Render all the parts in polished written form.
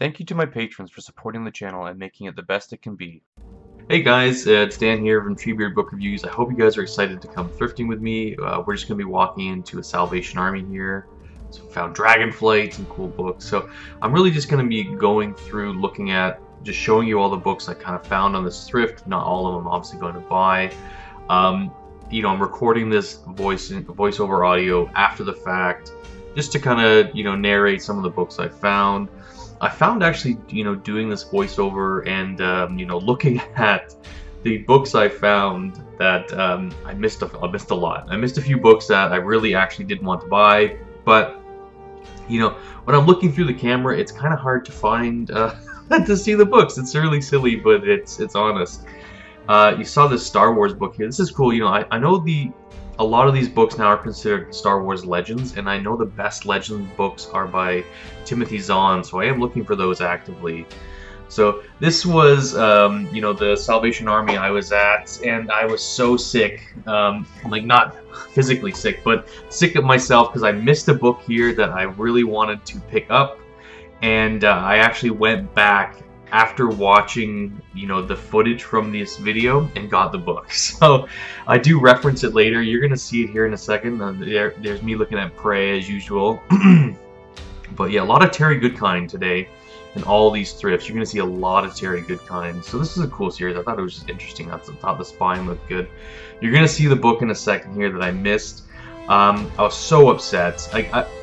Thank you to my patrons for supporting the channel and making it the best it can be. Hey guys, it's Dan here from TreeBeard Book Reviews. I hope you guys are excited to come thrifting with me. We're just going to be walking into a Salvation Army here. So found Dragonflight, some cool books. So I'm really just going to be going through, looking at, just showing you all the books I kind of found on this thrift. Not all of them I'm obviously going to buy. You know, I'm recording this voiceover audio after the fact, just to kind of, you know, narrate some of the books I found. I found actually, you know, doing this voiceover and, you know, looking at the books I found that I missed a lot. I missed a few books that I really actually didn't want to buy, but, you know, when I'm looking through the camera, it's kind of hard to find, to see the books. It's really silly, but it's honest. You saw this Star Wars book here. This is cool. You know, I know a lot of these books now are considered Star Wars Legends, and I know the best Legends books are by Timothy Zahn, so I am looking for those actively. So this was, you know, the Salvation Army I was at, and I was so sick, like not physically sick, but sick of myself because I missed a book here that I really wanted to pick up, and I actually went back after watching, you know, the footage from this video and got the book. So I do reference it later. You're gonna see it here in a second. There's me looking at Prey as usual. But yeah, a lot of Terry Goodkind today in all these thrifts. You're gonna see a lot of Terry Goodkind. So this is a cool series. I thought it was just interesting. I thought the spine looked good. You're gonna see the book in a second here that I missed. I was so upset,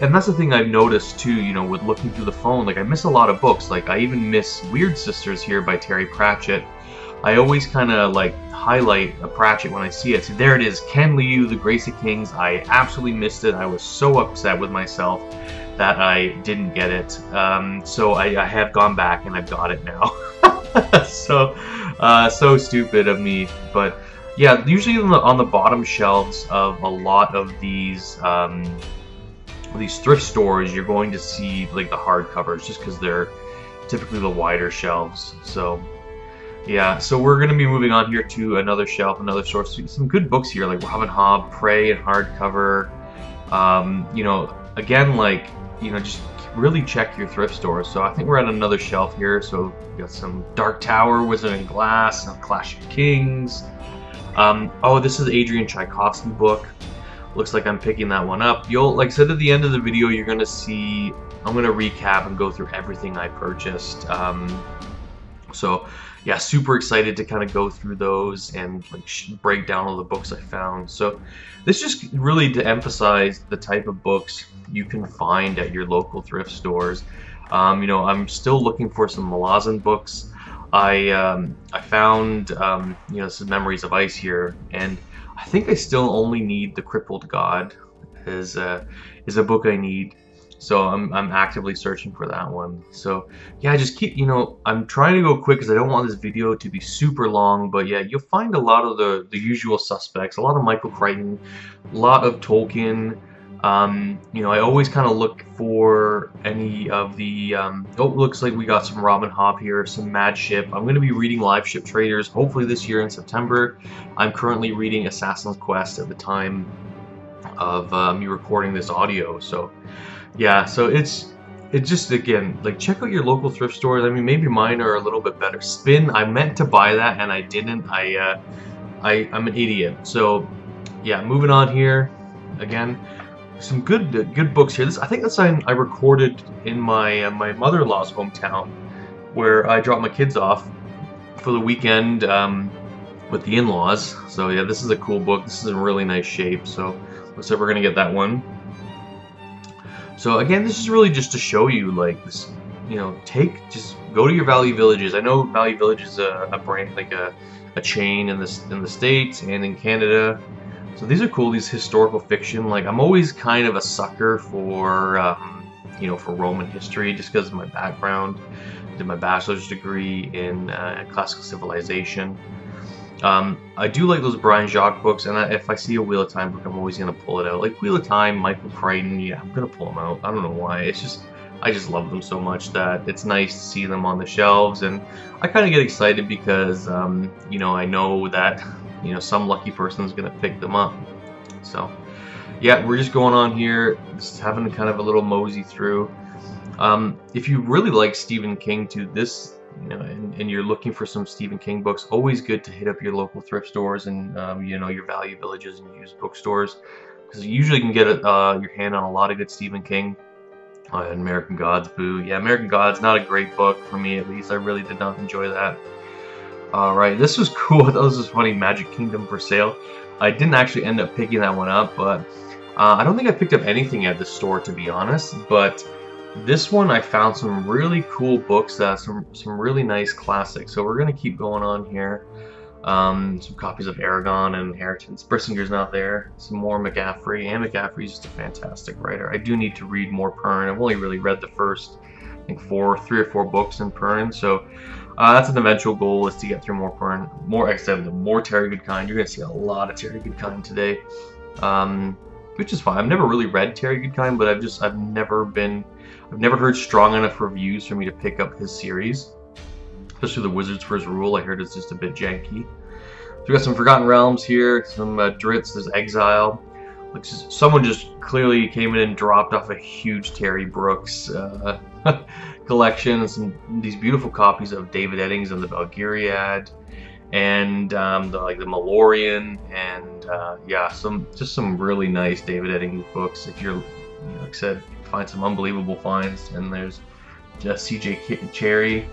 and that's the thing I've noticed too, you know, with looking through the phone, like I miss a lot of books. Like I even miss Weird Sisters here by Terry Pratchett. I always kind of like highlight a Pratchett when I see it. So there it is, Ken Liu, The Grace of Kings. I absolutely missed it. I was so upset with myself that I didn't get it. So I have gone back and I've got it now. So stupid of me, but yeah, usually on the bottom shelves of a lot of these thrift stores, you're going to see like the hardcovers, just because they're typically the wider shelves. So yeah, so we're going to be moving on here to another shelf, another source. Some good books here, like Robin Hobb, Prey, and hardcover. You know, again, like, you know, just really check your thrift store. So I think we're at another shelf here. So we got some Dark Tower, Wizard and Glass, some Clash of Kings. Oh, this is Adrian Tchaikovsky book. Looks like I'm picking that one up. Like I said, at the end of the video, you're gonna see, I'm gonna recap and go through everything I purchased. So yeah, super excited to kind of go through those and like break down all the books I found. So this just really to emphasize the type of books you can find at your local thrift stores. You know, I'm still looking for some Malazan books. I found, you know, this is Memories of Ice here, and I think I still only need The Crippled God is a book I need, so I'm actively searching for that one. So yeah, just keep, you know, I'm trying to go quick because I don't want this video to be super long, but yeah, you'll find a lot of the usual suspects, a lot of Michael Crichton, a lot of Tolkien. You know, I always kind of look for any of the, oh, looks like we got some Robin Hobb here, some Mad Ship. I'm going to be reading Live Ship Traders, hopefully this year in September. I'm currently reading Assassin's Quest at the time of me recording this audio. So, yeah, so it's just, again, like, check out your local thrift stores. I mean, maybe mine are a little bit better. Spin, I meant to buy that and I didn't. I'm an idiot. So, yeah, moving on here, again. Some good books here. I think that's I recorded in my my mother-in-law's hometown, where I dropped my kids off for the weekend with the in-laws. So yeah, this is a cool book. This is in really nice shape. So looks like we're gonna get that one. So again, this is really just to show you, like, this, you know, just go to your Value Villages. I know Value Village is a brand, like a chain in the States and in Canada. So these are cool, these historical fiction. Like, I'm always kind of a sucker for, you know, for Roman history, just because of my background. I did my bachelor's degree in classical civilization. I do like those Brian Jacques books, and if I see a Wheel of Time book, I'm always going to pull it out. Like Wheel of Time, Michael Crichton, yeah, I'm going to pull them out. I don't know why. It's just, I just love them so much that it's nice to see them on the shelves, and I kind of get excited because, you know, I know that, you know, some lucky person is going to pick them up. So yeah, we're just going on here, just having kind of a little mosey through. If you really like Stephen King too, this, you know, and you're looking for some Stephen King books, always good to hit up your local thrift stores and you know, your value villages and used bookstores, because you usually can get your hand on a lot of good Stephen King. And American Gods, boo. Yeah, American Gods, not a great book for me at least. I really did not enjoy that. Alright, this was cool. I thought this was funny. Magic Kingdom for sale. I didn't actually end up picking that one up, but I don't think I picked up anything at the store, to be honest. But this one, I found some really cool books, some really nice classics. So we're gonna keep going on here. Some copies of Aragon and Inheritance. Brissinger's not there. Some more McCaffrey, and McCaffrey's just a fantastic writer. I do need to read more Pern. I've only really read the first, I think, 3 or 4 books in Pern. So that's an eventual goal, is to get through more Pern, more Terry Goodkind. You're gonna see a lot of Terry Goodkind today, which is fine. I've never really read Terry Goodkind, but I've never heard strong enough reviews for me to pick up his series. Especially the Wizard's First Rule, I heard it's just a bit janky. So we got some Forgotten Realms here, some Dritz, there's Exile. Looks someone just clearly came in and dropped off a huge Terry Brooks collection, and these beautiful copies of David Eddings and the Belgariad, and the Malorian, and yeah, some really nice David Eddings books. If you're, like I said, find some unbelievable finds. And there's C.J. Cherry.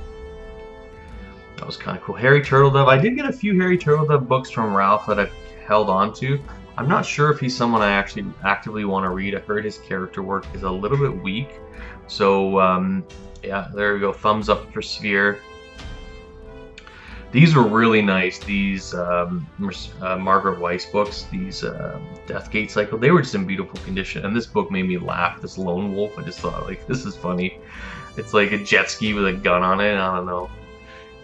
That was kind of cool. Harry Turtledove. I did get a few Harry Turtledove books from Ralph that I've held on to. I'm not sure if he's someone I actually actively want to read. I heard his character work is a little bit weak. So, yeah, there we go. Thumbs up for Sphere. These were really nice. These Margaret Weiss books, these Deathgate Cycle, they were just in beautiful condition. And this book made me laugh. This Lone Wolf, I just thought, like, this is funny. It's like a jet ski with a gun on it. I don't know.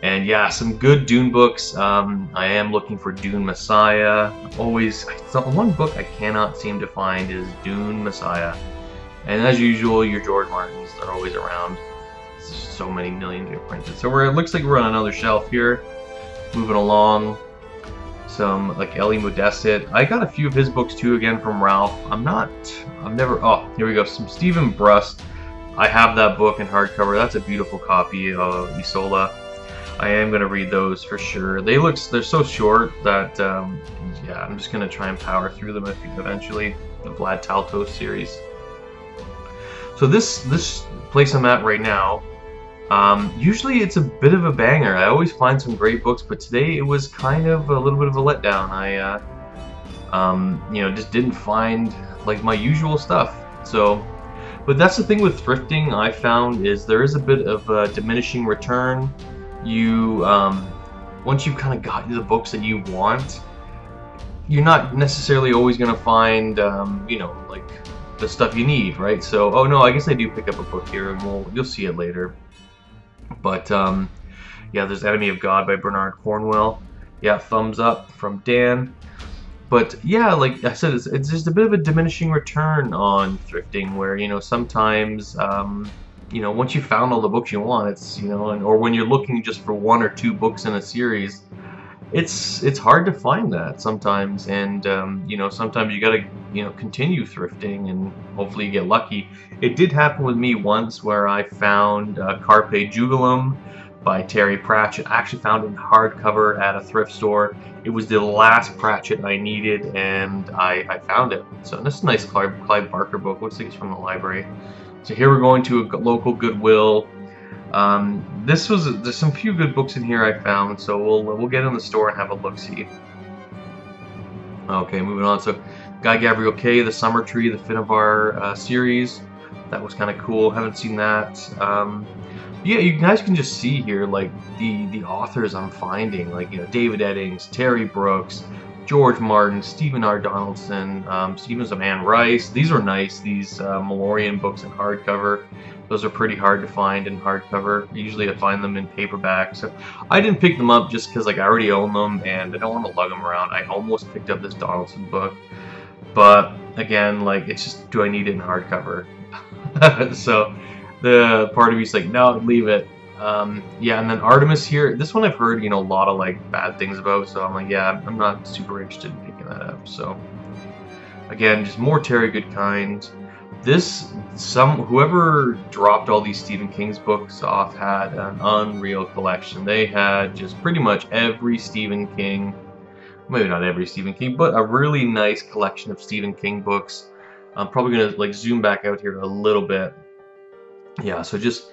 And yeah, some good Dune books. I am looking for Dune Messiah. One book I cannot seem to find is Dune Messiah. And as usual, your George Martins are always around. So many millions get printed. So it looks like we're on another shelf here. Moving along. Some like Elie Modestit. I got a few of his books too, again from Ralph. Oh, here we go. Some Stephen Brust. I have that book in hardcover. That's a beautiful copy of Isola. I am going to read those for sure. They're so short that, yeah, I'm just going to try and power through them eventually. The Vlad Taltos series. So this place I'm at right now, usually it's a bit of a banger. I always find some great books, but today it was kind of a little bit of a letdown. I, you know, just didn't find like my usual stuff. So, but that's the thing with thrifting I found, is there is a bit of a diminishing return. You once you've kind of got the books that you want, you're not necessarily always going to find you know, like the stuff you need, right? So, oh no, I guess I do pick up a book here, and you'll see it later. But yeah, there's Enemy of God by Bernard Cornwell. Yeah, thumbs up from Dan. But yeah, like I said, it's just a bit of a diminishing return on thrifting, where, you know, sometimes you know, once you found all the books you want, it's, you know, or when you're looking just for 1 or 2 books in a series, it's hard to find that sometimes. And you know, sometimes you gotta, you know, continue thrifting and hopefully you get lucky. It did happen with me once, where I found Carpe Jugulum by Terry Pratchett. I actually found it in hardcover at a thrift store. It was the last Pratchett I needed, and I found it. So this is a nice Clive Barker book. Looks like it's from the library. So here we're going to a local Goodwill. There's some few good books in here I found, so we'll get in the store and have a look-see. Okay, moving on. So Guy Gabriel Kay, The Summer Tree, the Finnevar series. That was kind of cool. Haven't seen that. Yeah, you guys can just see here, like, the authors I'm finding, like, you know, David Eddings, Terry Brooks, George Martin, Stephen R. Donaldson, Stevens of Anne Rice. These are nice, these Malorian books in hardcover. Those are pretty hard to find in hardcover. Usually I find them in paperback. So I didn't pick them up just because, like, I already own them and I don't want to lug them around. I almost picked up this Donaldson book. But, again, like, it's just, do I need it in hardcover? So the part of me's like, no, leave it. Yeah, and then Artemis here. This one I've heard, you know, a lot of, like, bad things about, so I'm like, yeah, I'm not super interested in picking that up. So again, just more Terry Goodkind. Whoever dropped all these Stephen King's books off had an unreal collection. They had just pretty much every Stephen King, maybe not every Stephen King, but a really nice collection of Stephen King books. I'm probably gonna like zoom back out here a little bit. Yeah, so just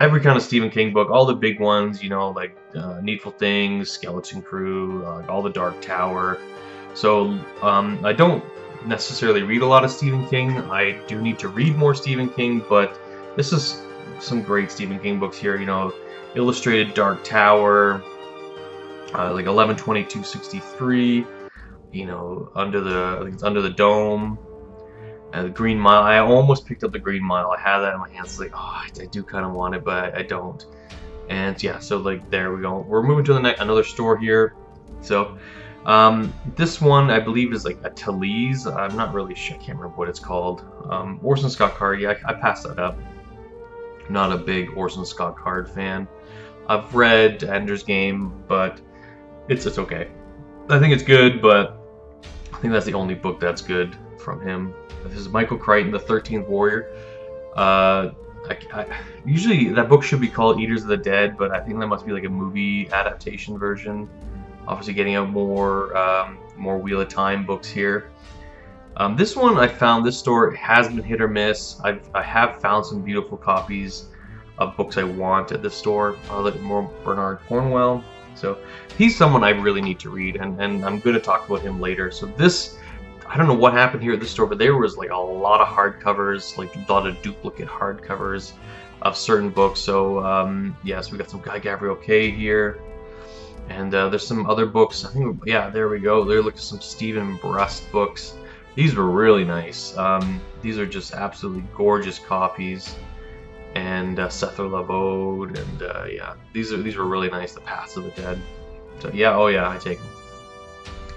every kind of Stephen King book, all the big ones, you know, like Needful Things, Skeleton Crew, all the Dark Tower. So I don't necessarily read a lot of Stephen King. I do need to read more Stephen King, but this is some great Stephen King books here. You know, Illustrated Dark Tower, like 11/22/63. You know, I think it's Under the Dome. The Green Mile. I almost picked up the Green Mile. I had that in my hands. It's like, oh, I do kind of want it, but I don't. And yeah, so like there we go. We're moving to another store here. So this one I believe is like a Talese. I'm not really sure. I can't remember what it's called. Orson Scott Card. Yeah, I passed that up. Not a big Orson Scott Card fan. I've read Ender's Game, but it's okay. I think it's good, but I think that's the only book that's good from him. This is Michael Crichton, The 13th Warrior. Usually that book should be called Eaters of the Dead, but I think that must be like a movie adaptation version. Obviously getting out more Wheel of Time books here. This one I found, this store has been hit or miss. I have found some beautiful copies of books I want at this store. I look more Bernard Cornwell. So he's someone I really need to read, and I'm going to talk about him later. So this, I don't know what happened here at this store, but there was like a lot of hardcovers, like a lot of duplicate hardcovers of certain books. So yeah, so we got some Guy Gavriel Kay here, and there's some other books. I think, yeah, there we go. There look at some Stephen Brust books. These were really nice. These are just absolutely gorgeous copies. And Sether Lavode, and yeah, these were really nice. The Paths of the Dead. So yeah, oh yeah, I take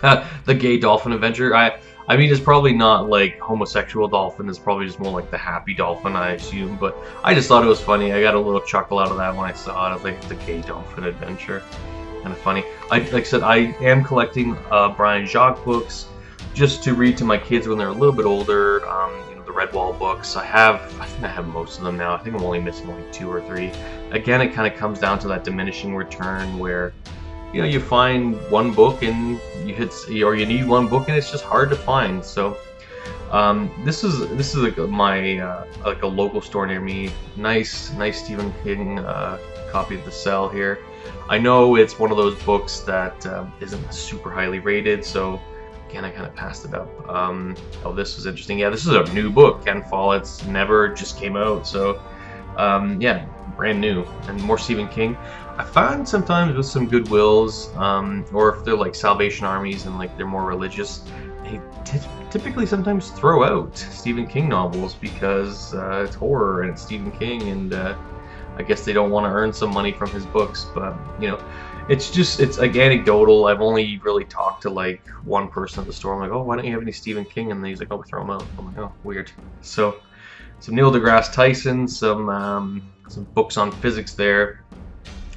them. The Gay Dolphin Adventure. I mean, it's probably not like homosexual dolphin. It's probably just more like the happy dolphin, I assume. But I just thought it was funny. I got a little chuckle out of that when I saw it. I was like, the Gay Dolphin Adventure, kind of funny. Like I said, I am collecting Brian Jacques books just to read to my kids when they're a little bit older. The Redwall books. I think I have most of them now. I think I'm only missing like 2 or 3. Again, it kind of comes down to that diminishing return where, you know, you find one book and you need one book and it's just hard to find. So this is like like a local store near me. Nice Stephen King copy of The Cell here. I know it's one of those books that isn't super highly rated, so again, I kind of passed it up. Oh, this was interesting. Yeah, this is a new book, Ken Follett's Never, just came out. So, yeah, brand new. And more Stephen King. I find sometimes with some Goodwills, or if they're like Salvation Armies and like they're more religious, they typically sometimes throw out Stephen King novels because it's horror and it's Stephen King, and I guess they don't want to earn some money from his books. But, you know, it's like anecdotal. I've only really talked to like one person at the store. I'm like, oh, why don't you have any Stephen King? And he's like, oh, we throw them out. I'm like, oh, weird. So some Neil deGrasse Tyson, some books on physics there.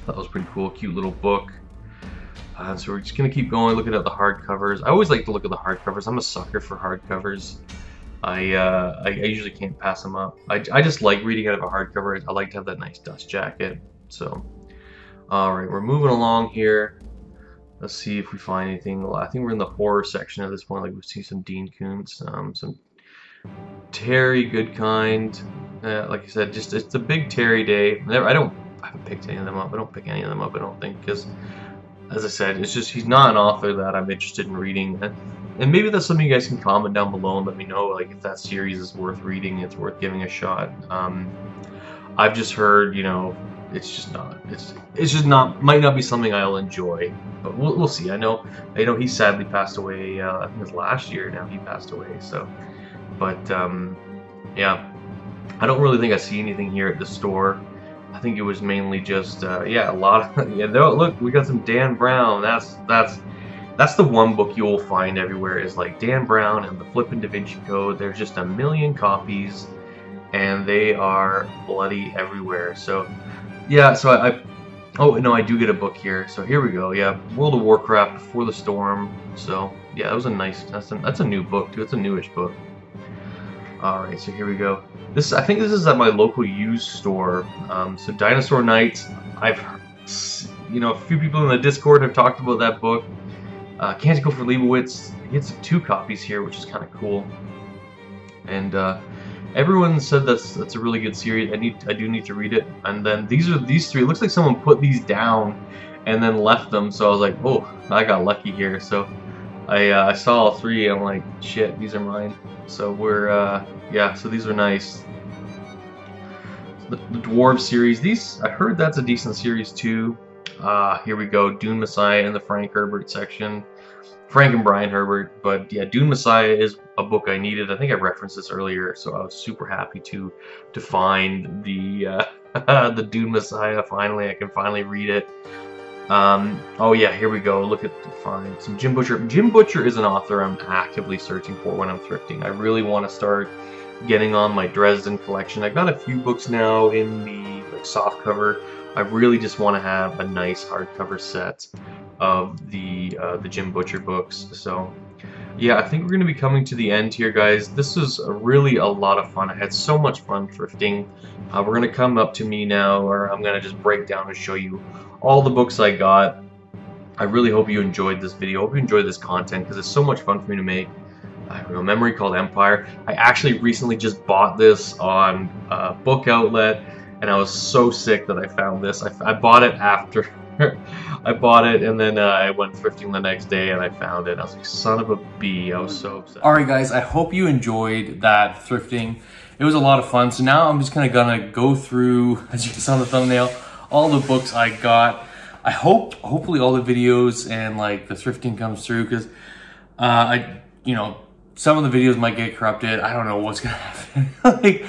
That was pretty cool. Cute little book. So we're just gonna keep going, looking at the hardcovers. I always like to look at the hardcovers. I'm a sucker for hardcovers. I usually can't pass them up. I just like reading out of a hardcover. I like to have that nice dust jacket. So. Alright, we're moving along here. Let's see if we find anything. I think we're in the horror section at this point. Like, we see some Dean Koontz, some Terry Goodkind. Like I said, it's a big Terry day. I haven't picked any of them up. I don't pick any of them up, I don't think, because, as I said, it's just he's not an author that I'm interested in reading. And maybe that's something you guys can comment down below and let me know, like, if that series is worth reading, it's worth giving a shot. I've just heard, you know, it's just not, might not be something I'll enjoy, but we'll see. I know he sadly passed away. I think it was last year now he passed away. So, but yeah, I don't really think I see anything here at the store. I think it was mainly just yeah, a lot of yeah. No, look, we got some Dan Brown. That's the one book you will find everywhere is like Dan Brown and the Flippin' Da Vinci Code. There's just a million copies, and they are bloody everywhere. So. Yeah, so oh no, I do get a book here. So here we go. Yeah, World of Warcraft Before the Storm. So yeah, that was a nice. That's a new book too. It's a newish book. All right, so here we go. I think this is at my local used store. So Dinosaur Nights. A few people in the Discord have talked about that book. Can't Go for Leibowitz. He gets 2 copies here, which is kind of cool. And everyone said that's a really good series. I do need to read it. And then these 3. It looks like someone put these down and then left them. So I was like, oh, I got lucky here. So I saw all 3. I'm like, shit, these are mine. So so these are nice. The Dwarf series. I heard that's a decent series too. Here we go. Dune Messiah in the Frank Herbert section. Frank and Brian Herbert. But yeah, Dune Messiah is a book I needed. I think I referenced this earlier, so I was super happy to find the the Dune Messiah. Finally, I can finally read it. Oh yeah, here we go. Look at find some Jim Butcher. Jim Butcher is an author I'm actively searching for when I'm thrifting. I really want to start getting on my Dresden collection. I've got a few books now in the soft cover. I really just want to have a nice hardcover set of the Jim Butcher books. So yeah, I think we're going to be coming to the end here, guys. This was really a lot of fun. I had so much fun thrifting. We're going to come up to me now, or I'm going to just break down and show you all the books I got. I really hope you enjoyed this video. I hope you enjoyed this content because it's so much fun for me to make. A memory called Empire. I actually recently just bought this on Book Outlet, and I was so sick that I found this. I bought it after I bought it, and then I went thrifting the next day and I found it. I was like, son of a bee. I was so upset. Alright guys, I hope you enjoyed that thrifting. It was a lot of fun. So now I'm just kind of gonna go through, as you saw in the thumbnail, all the books I got. I hopefully all the videos and like the thrifting comes through, because some of the videos might get corrupted. I don't know what's gonna happen. Like,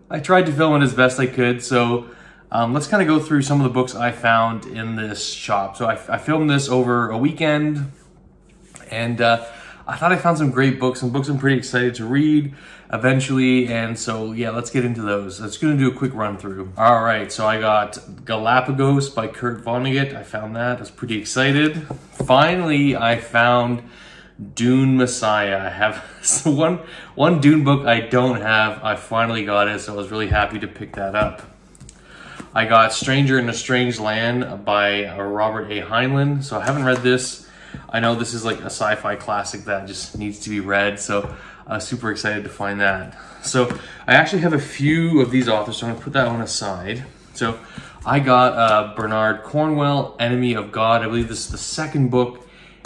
I tried to film it as best I could, so let's kind of go through some of the books I found in this shop. So I filmed this over a weekend, and I thought I found some great books, some books I'm pretty excited to read eventually, and so yeah, let's get into those. Let's gonna do a quick run through. All right, so I got Galapagos by Kurt Vonnegut. I found that. I was pretty excited. Finally, I found Dune Messiah. I have one Dune book I don't have. I finally got it, so I was really happy to pick that up. I got Stranger in a Strange Land by Robert A. Heinlein. So I haven't read this. I know this is like a sci-fi classic that just needs to be read, so I was super excited to find that. So I actually have a few of these authors, so I'm gonna put that one aside. So I got Bernard Cornwell, Enemy of God. I believe this is the second book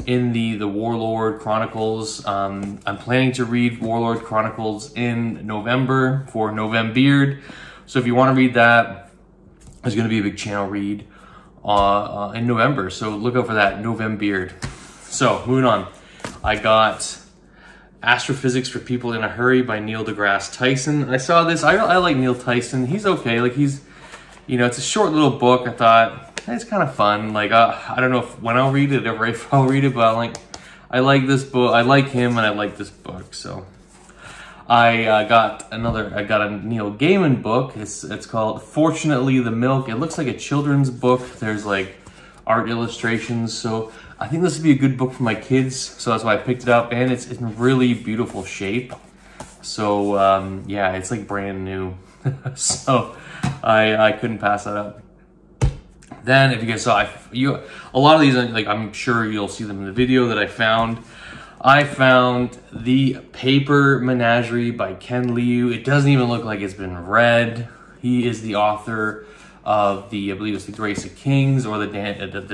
in the Warlord Chronicles. I'm planning to read Warlord Chronicles in November for Novembeard. So if you want to read that, there's going to be a big channel read in November. So look out for that, Novembeard. So moving on, I got Astrophysics for People in a Hurry by Neil deGrasse Tyson. I saw this. I like Neil Tyson. He's okay. Like it's a short little book. I thought it's kind of fun. Like I don't know when I'll read it or if I'll read it, but I like this book. I like him, and I like this book. So I got a Neil Gaiman book. It's called Fortunately the Milk. It looks like a children's book. There's like art illustrations. So I think this would be a good book for my kids. So that's why I picked it up, and it's in really beautiful shape. So yeah, it's like brand new. So I couldn't pass that up. Then, if you guys saw, a lot of these, like I'm sure you'll see them in the video that I found. I found The Paper Menagerie by Ken Liu. It doesn't even look like it's been read. He is the author of I believe it's the Grace of Kings or the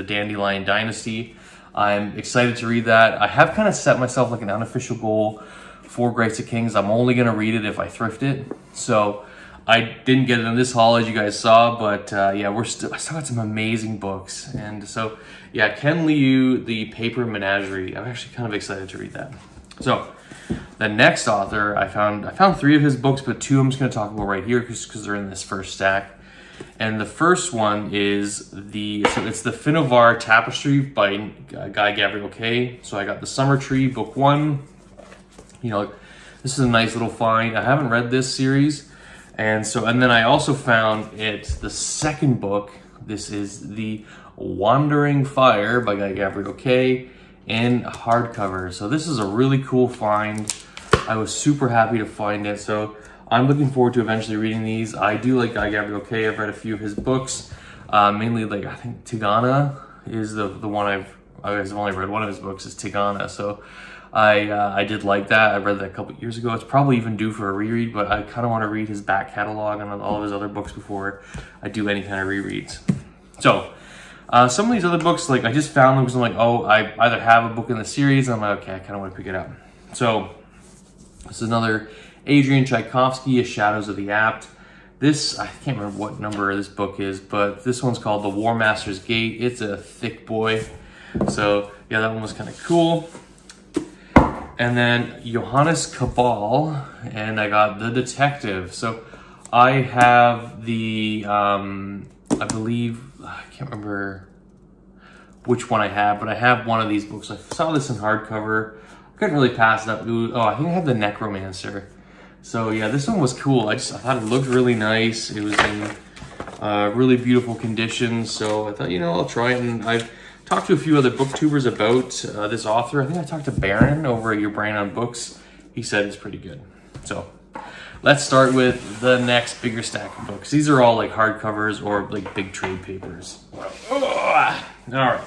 Dandelion Dynasty. I'm excited to read that. I have kind of set myself like an unofficial goal for Grace of Kings. I'm only going to read it if I thrift it. So I didn't get it in this haul, as you guys saw, but yeah, I still got some amazing books. And so, yeah, Ken Liu, The Paper Menagerie. I'm actually kind of excited to read that. So, the next author, I found 3 of his books, but 2 I'm just going to talk about right here because they're in this first stack. And the first one is it's the Finnovar Tapestry by Guy Gabriel Kay. So I got The Summer Tree, book 1. This is a nice little find. I haven't read this series. And then I also found the second book. This is The Wandering Fire by Guy Gabriel Kay in hardcover. So this is a really cool find. I was super happy to find it. So I'm looking forward to eventually reading these. I do like Guy Gabriel Kay. I've read a few of his books. Mainly, like, I think Tigana is the one I've only read one of his books is Tigana. So I did like that. I read that a couple years ago. It's probably even due for a reread, but I kind of want to read his back catalog and all of his other books before I do any kind of rereads. So some of these other books, like, I just found them because I'm like, oh, I either have a book in the series and I'm like, okay, I kind of want to pick it up. So this is another Adrian Tchaikovsky, A Shadows of the Apt. This, I can't remember what number this book is, but this one's called The War Master's Gate. It's a thick boy. So yeah, that one was kind of cool. And then Johannes Cabal, and I got The Detective. So I have the, I believe, I can't remember which one I have, but I have one of these books. I saw this in hardcover. I couldn't really pass it up. Oh, I think I have The Necromancer. So yeah, this one was cool. I thought it looked really nice. It was in really beautiful condition. So I thought, you know, I'll try it. And I've talked to a few other booktubers about this author. I think I talked to Baron over at Your Brain on Books. He said it's pretty good. So let's start with the next bigger stack of books. These are all like hardcovers or like big trade papers. All right.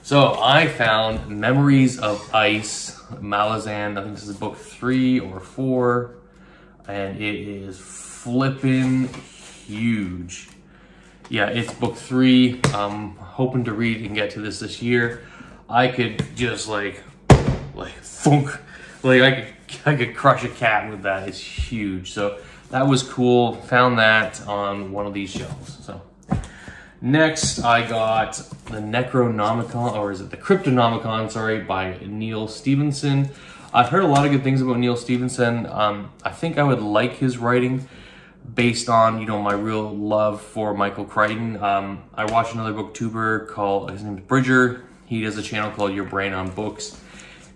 So I found Memories of Ice, Malazan. I think this is book 3 or 4, and it is flippin' huge. Yeah, it's book 3. I'm hoping to read and get to this year. I could just like thunk, like I could crush a cat with that. It's huge. So that was cool. Found that on one of these shelves. So next I got the Necronomicon, or is it the Cryptonomicon, sorry, by Neil Stephenson. I've heard a lot of good things about Neil Stephenson. I think I would like his writing based on, you know, my real love for Michael Crichton. I watched another booktuber called, his name is Bridger. He does a channel called Your Brain on Books,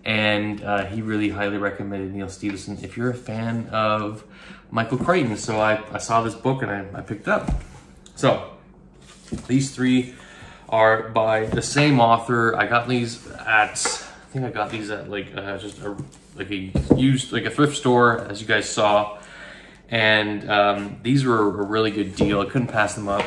and he really highly recommended Neil Stephenson if you're a fan of Michael Crichton. So I saw this book and I picked it up. So these 3 are by the same author. I got these at, I think I got these at like just a thrift store, as you guys saw. And these were a really good deal. I couldn't pass them up.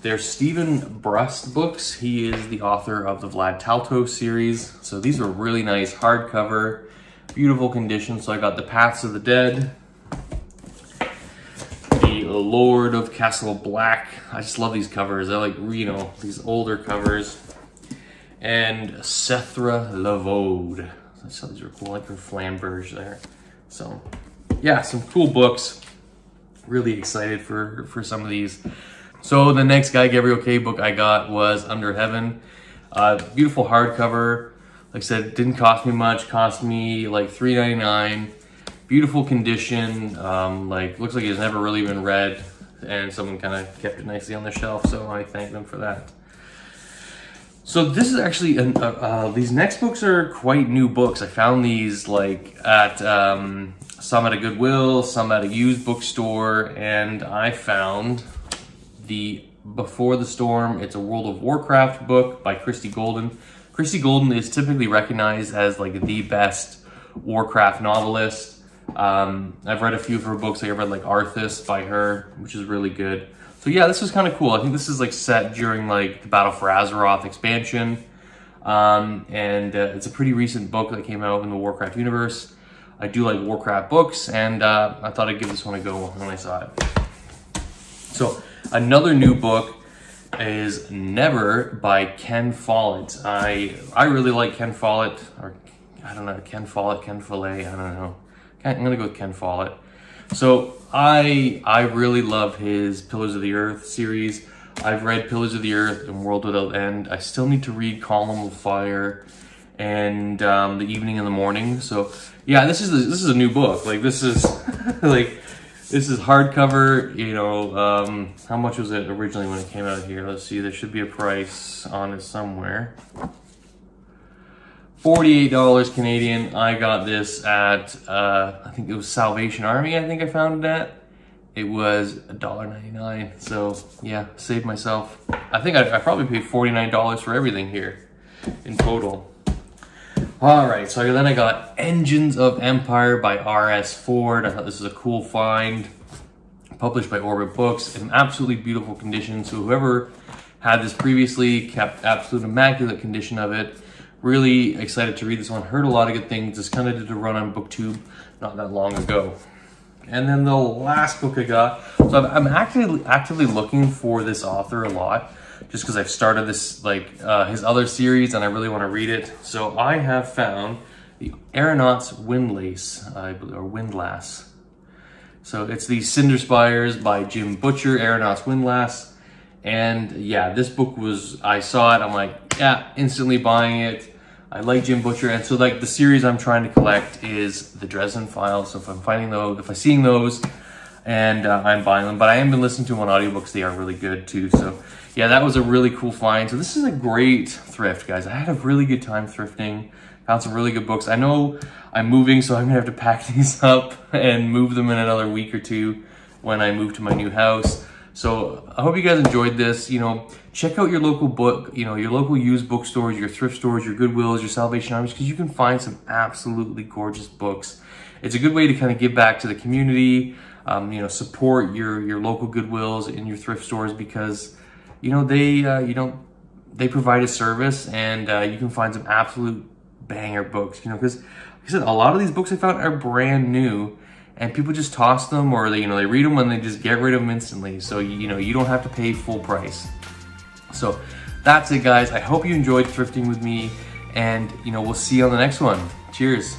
They're Stephen Brust books. He is the author of the Vlad Talto series. So these are really nice hardcover, beautiful condition. So I got The Paths of the Dead, The Lord of Castle Black. I just love these covers. I like, you know, these older covers. And Sethra Lavode. I saw these were cool, like her flamberge there. So yeah, some cool books. Really excited for some of these. So the next Guy Gabriel Kay book I got was Under Heaven. Beautiful hardcover. Like I said, it didn't cost me much. Cost me like $3.99. Beautiful condition. Like, looks like it's never really been read, and someone kind of kept it nicely on the shelf, so I thank them for that. So this is actually, these next books are quite new books. I found these like at some at a Goodwill, some at a used bookstore, and I found the Before the Storm. It's a World of Warcraft book by Christy Golden. Christy Golden is typically recognized as like the best Warcraft novelist. I've read a few of her books. I've read like Arthas by her, which is really good. So yeah, this was kind of cool. I think this is like set during like the Battle for Azeroth expansion. It's a pretty recent book that came out in the Warcraft universe. I do like Warcraft books, and I thought I'd give this one a go when I saw it. So another new book is Never by Ken Follett. I really like Ken Follett, or I don't know, Ken Follett, Ken Follett, I don't know. I'm gonna go with Ken Follett. So I really love his Pillars of the Earth series. I've read Pillars of the Earth and World Without End. I still need to read Column of Fire and The Evening and the Morning. So yeah, this is a new book. Like, this is like, this is hardcover. You know, how much was it originally when it came out here? Let's see, there should be a price on it somewhere. $48 Canadian. I got this at, I think it was Salvation Army, I think I found it at. It was $1.99. So yeah, saved myself. I think I probably paid $49 for everything here in total. All right, so then I got Engines of Empire by R.S. Ford. I thought this was a cool find. Published by Orbit Books in absolutely beautiful condition. So whoever had this previously kept absolute immaculate condition of it. Really excited to read this one. Heard a lot of good things. Just kind of did a run on BookTube not that long ago. And then the last book I got. So I'm actively looking for this author a lot, just because I've started this his other series and I really want to read it. So I have found the Aeronaut's Windlass, or Windlass. So it's the Cinder Spires by Jim Butcher, Aeronaut's Windlass. And yeah, this book I saw it, I'm like, yeah, instantly buying it. I like Jim Butcher. And so like the series I'm trying to collect is the Dresden Files. So if I'm finding those, if I'm seeing those, and I'm buying them, but I have been listening to them on audiobooks. They are really good too. So yeah, that was a really cool find. So this is a great thrift, guys. I had a really good time thrifting. Found some really good books. I know I'm moving, so I'm gonna have to pack these up and move them in another week or two when I move to my new house. So I hope you guys enjoyed this. You know, check out your local book, you know, your local used bookstores, your thrift stores, your Goodwills, your Salvation Armies, because you can find some absolutely gorgeous books. It's a good way to kind of give back to the community, you know, support your local Goodwills and your thrift stores, because, you know, they provide a service, and you can find some absolute banger books, you know, because like I said, a lot of these books I found are brand new and people just toss them, or they read them and they just get rid of them instantly. So, you know, you don't have to pay full price. So that's it, guys. I hope you enjoyed thrifting with me, and, you know, we'll see you on the next one. Cheers.